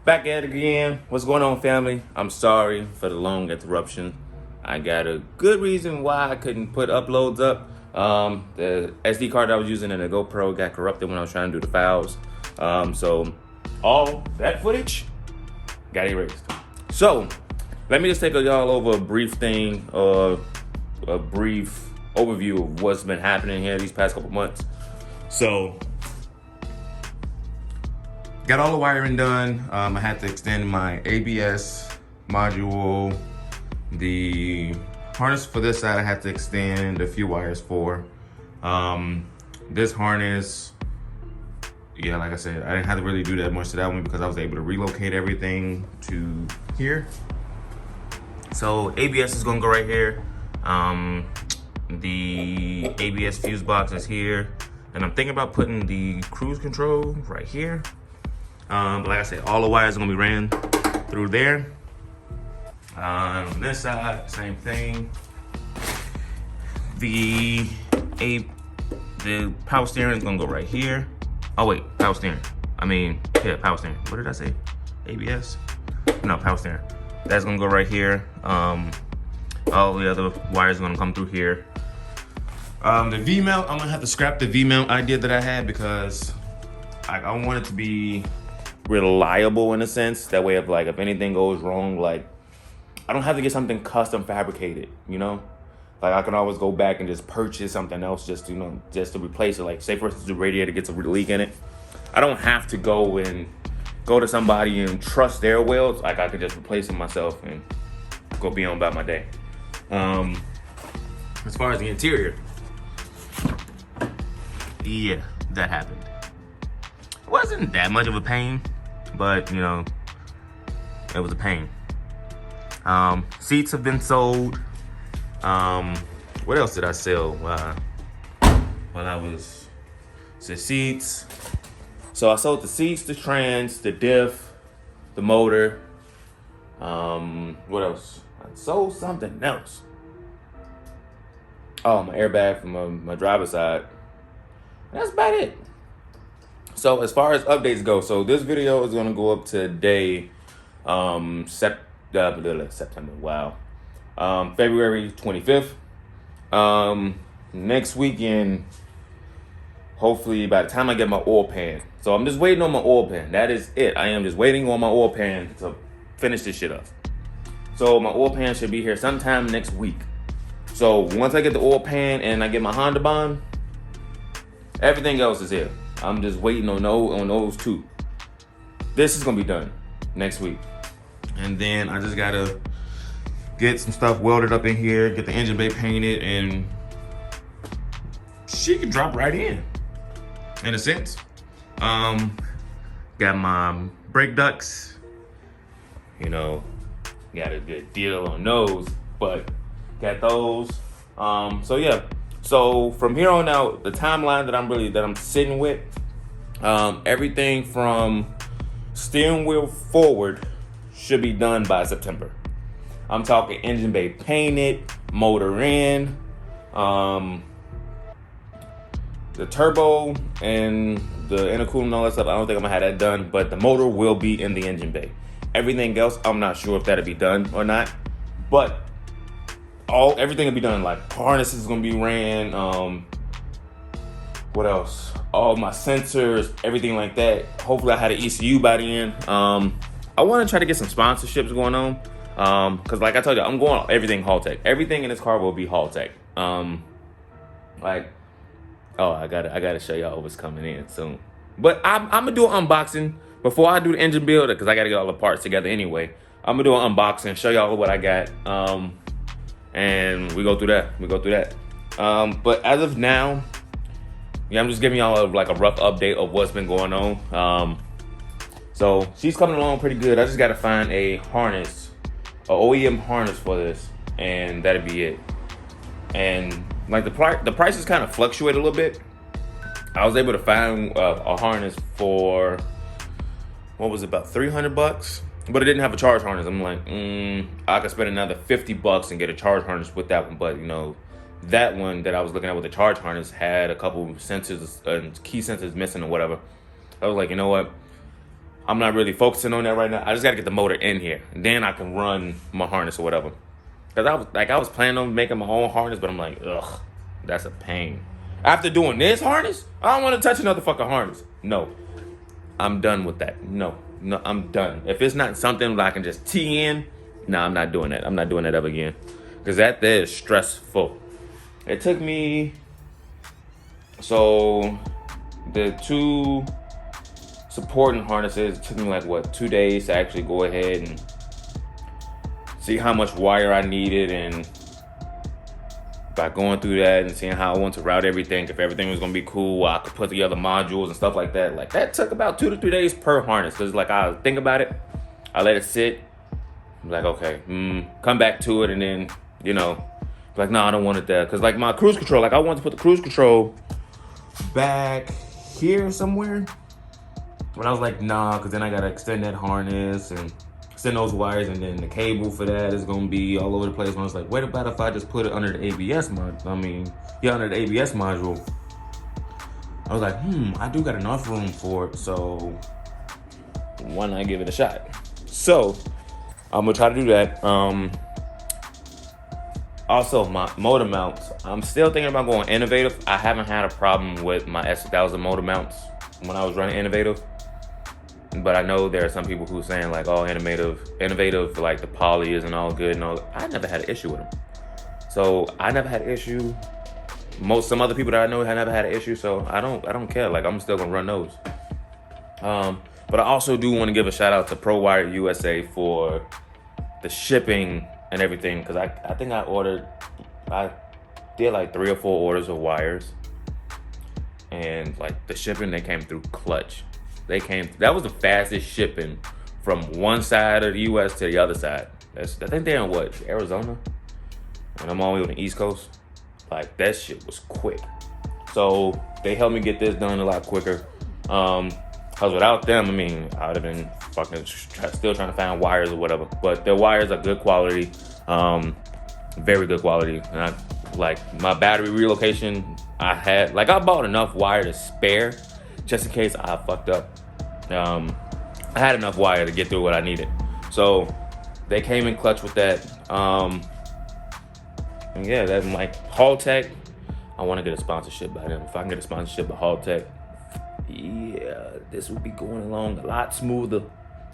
Back at it again. What's going on, family? I'm sorry for the long interruption. I got a good reason why I couldn't put uploads up. The SD card I was using in the GoPro got corrupted when I was trying to do the files. So all that footage got erased. So let me just take y'all over a brief thing, a brief overview of what's been happening here these past couple months. So got all the wiring done. I had to extend my ABS module. The harness for this side I had to extend a few wires for. This harness, yeah, like I said, I didn't have to really do that much to that one because I was able to relocate everything to here. So ABS is gonna go right here. The ABS fuse box is here. And I'm thinking about putting the cruise control right here. But like I said, all the wires are gonna be ran through there. On this side, same thing. The power steering is gonna go right here. Oh wait, power steering. Power steering. What did I say? ABS? No, power steering. That's gonna go right here. All the other wires are gonna come through here. The V-mount, I'm gonna have to scrap the V-mount idea that I had because I want it to be reliable in a sense. That way, if anything goes wrong, I don't have to get something custom fabricated, you know? I can always go back and just purchase something else just to replace it. Like, say for instance, the radiator gets a leak in it. I don't have to go to somebody and trust their welds. I could just replace them myself and go be on about my day. As far as the interior, yeah, that happened. It wasn't that much of a pain, but it was a pain. Seats have been sold. What else did I sell while I was the seats? So I sold the seats, the trans, the diff, the motor. What else? I sold something else. Oh, my airbag from my driver's side. That's about it. So as far as updates go, so this video is gonna go up today, September. Wow. February 25th. Next weekend, hopefully by the time I get my oil pan. So I'm just waiting on my oil pan. That is it. I am just waiting on my oil pan to finish this shit up. So my oil pan should be here sometime next week. So once I get the oil pan and I get my Honda bond, everything else is here. I'm just waiting on those two. This is gonna be done next week. And then I just gotta get some stuff welded up in here, get the engine bay painted, and she can drop right in a sense. Got my brake ducts, got a good deal on those, but got those. So yeah. So from here on out, the timeline that I'm sitting with, everything from steering wheel forward should be done by September. I'm talking engine bay painted, motor in, the turbo and the intercooler and all that stuff. I don't think I'm gonna have that done, but the motor will be in the engine bay. Everything else, I'm not sure if that'll be done or not, but everything will be done. Like harnesses is gonna be ran. What else? All my sensors, everything like that. Hopefully I had an ECU by the end. I want to try to get some sponsorships going on. Cause like I told you, I'm going everything Haltech. Everything in this car will be Haltech. I gotta show y'all what's coming in soon. But I'm gonna do an unboxing before I do the engine builder, cause I gotta get all the parts together anyway. I'm gonna do an unboxing, show y'all what I got. And we go through that. But as of now, yeah, I'm just giving y'all a rough update of what's been going on. So she's coming along pretty good. I just gotta find a harness, a OEM harness for this, and that'll be it. And the prices kind of fluctuate a little bit. I was able to find a harness for about $300, but it didn't have a charge harness. I'm like, I could spend another $50 and get a charge harness with that one. But that one that I was looking at with the charge harness had a couple sensors, key sensors missing or whatever. I was like, you know what? I'm not really focusing on that right now. I just gotta get the motor in here, and then I can run my harness or whatever. Cause I was planning on making my own harness, but I'm like, ugh, that's a pain. After doing this harness, I don't want to touch another fucking harness. No, I'm done with that. No, I'm done. If it's not something that I can just tee in, no, I'm not doing that. I'm not doing that ever again. Cause that is stressful. It took me, so the 2 supporting harnesses, it took me like what, 2 days to actually go ahead and see how much wire I needed, and by going through that and seeing how I want to route everything, if everything was gonna be cool, I could put together modules and stuff like that. Like that took about 2 to 3 days per harness. Cause like I think about it, I let it sit. I'm like, okay, come back to it, and then like, no, I don't want it there. Cause like my cruise control, like I wanted to put the cruise control back here somewhere. But I was like, nah, cause then I gotta extend that harness and extend those wires, and then the cable for that is gonna be all over the place. And I was like, what about if I just put it under the ABS module? Under the ABS module. I was like, I do got enough room for it, so why not give it a shot? So I'm gonna try to do that. Also, my motor mounts, I'm still thinking about going innovative. I haven't had a problem with my S2000 motor mounts when I was running innovative. But I know there are some people who are saying like, oh, innovative, like the poly isn't all good and all. I never had an issue with them. So I never had an issue. Some other people that I know have never had an issue, so I don't care. Like I'm still gonna run those. But I also do want to give a shout out to ProWire USA for the shipping and everything, because I think I did like 3 or 4 orders of wires, and like the shipping, they came through clutch. That was the fastest shipping from one side of the US to the other side. I think they're in Arizona? And I'm all the way on the East Coast. Like that shit was quick. So they helped me get this done a lot quicker. Cause without them, I would have been fucking still trying to find wires or whatever. But their wires are good quality, very good quality. And like my battery relocation, I bought enough wire to spare, just in case I fucked up. I had enough wire to get through what I needed. So they came in clutch with that. And yeah, that's like Haltech. I want to get a sponsorship by them. If I can get a sponsorship by Haltech, yeah, this would be going along a lot smoother.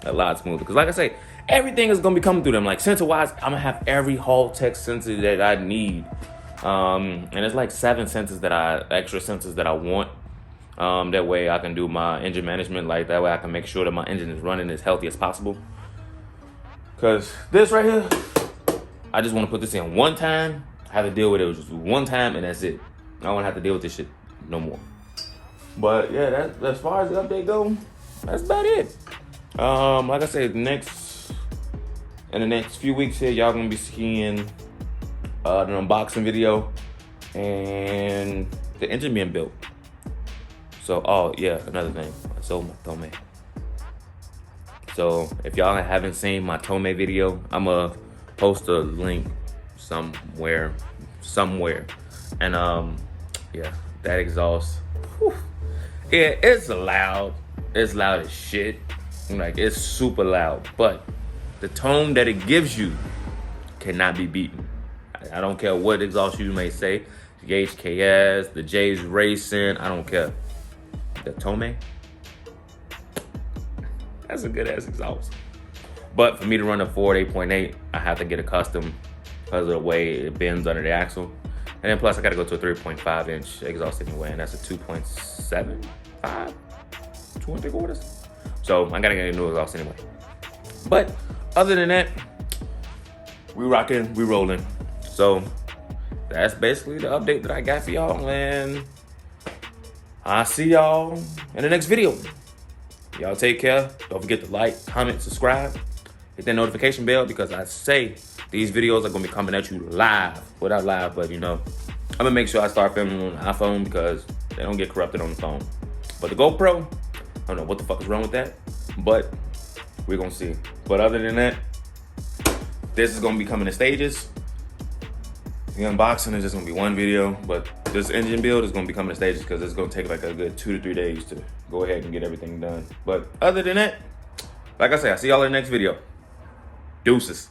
Because like I say, everything is going to be coming through them. Like sensor-wise, I'm going to have every Haltech sensor that I need. And it's like 7 extra sensors that I want. That way I can do my engine management. Like that way I can make sure that my engine is running as healthy as possible. Because this right here, I just want to put this in one time. I have to deal with it just one time, and that's it. I don't want to have to deal with this shit no more. But yeah, that's as far as the update go, that's about it. Like I said, in the next few weeks here, y'all gonna be seeing an unboxing video and the engine being built. So, oh yeah, another thing, I sold my Tomei. So if y'all haven't seen my Tomei video, I'ma post a link somewhere. And yeah, that exhaust, whew. Yeah, it's loud. It's loud as shit. Like it's super loud, but the tone that it gives you cannot be beaten. I don't care what exhaust you may say, the HKS, the J's Racing, I don't care. The Tomei, that's a good ass exhaust. But for me to run a Ford 8.8, I have to get a custom because of the way it bends under the axle. And then plus I gotta go to a 3.5 inch exhaust anyway, and that's a 2.75, 2 3/4. So I gotta get a new exhaust anyway. But other than that, we rocking, we rolling. So that's basically the update that I got for y'all, and I'll see y'all in the next video. Y'all take care. Don't forget to like, comment, subscribe, hit that notification bell, because I say these videos are gonna be coming at you live. Well, not live, but I'm gonna make sure I start filming on the iPhone because they don't get corrupted on the phone. But the GoPro, I don't know what the fuck is wrong with that, but we're gonna see. But other than that, this is gonna be coming in stages. The unboxing is just gonna be one video, but this engine build is gonna be coming in stages because it's gonna take like a good 2 to 3 days to go ahead and get everything done. But other than that, Like I said, I'll see y'all in the next video. Deuces.